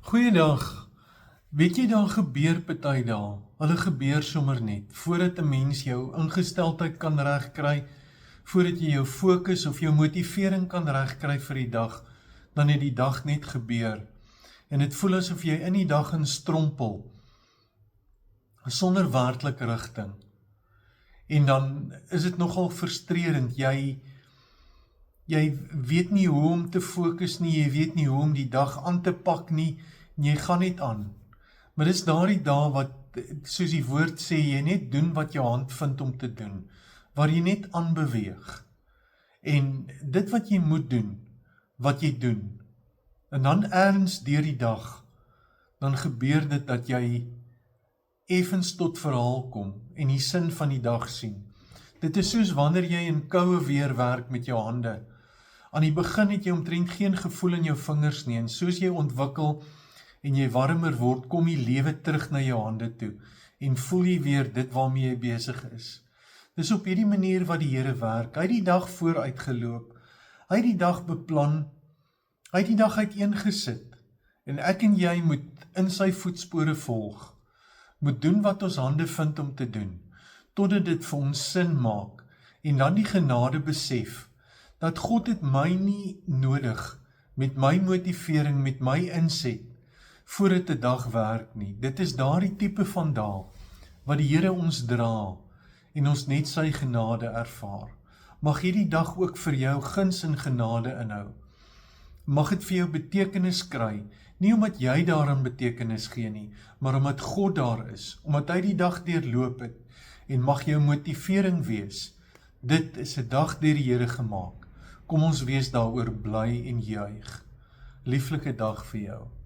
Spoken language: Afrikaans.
Goeiedag. Weet jy, daar gebeur party dae. Hulle gebeur sommer net, voordat 'n mens jou ingesteldheid kan regkry, voordat jy jou fokus of jou motivering kan regkry vir die dag, dan het die dag net gebeur. En dit voel asof jy in die dag instrompel, sonder werklike rigting. En dan is dit nogal frustrerend. Jy weet nie hoe om te fokus nie, jy weet nie hoe om die dag aan te pak nie, en jy gaan net aan. Maar dis daardie dae wat, soos die woord sê, jy net doen wat jou hand vind om te doen, waar jy net aanbeweeg. En dit wat jy moet doen, wat jy doen, en dan ergens deur die dag, dan gebeur dit dat jy effens tot verhaal kom, en die sin van die dag sien. Dit is soos wanneer jy in koue weer werk met jou hande. Aan die begin het jy omtrent geen gevoel in jou vingers nie, en soos jy ontwikkel en jy warmer word, kom die lewe terug na jou hande toe, en voel jy weer dit waarmee jy besig is. Dis op hierdie manier wat die Here werk. Hy het die dag vooruitgeloop, hy het die dag beplan, hy het die dag uiteengesit, en ek en jy moet in sy voetspore volg, moet doen wat ons hande vind om te doen, totdat dit vir ons sin maak, en dan die genade besef, dat God het my nie nodig, met my motivering, met my inset, voordat die dag werk nie. Dit is daardie tipe van dae, wat die Here ons dra, en ons net sy genade ervaar. Mag hierdie dag ook vir jou guns en genade inhou. Mag het vir jou betekenis kry, nie omdat jy daarin betekenis gee nie, maar omdat God daar is, omdat hy die dag deurloop het, en mag jou motivering wees, dit is 'n dag deur die Here gemaak. Kom ons wees daaroor bly en juig. Lieflike dag vir jou.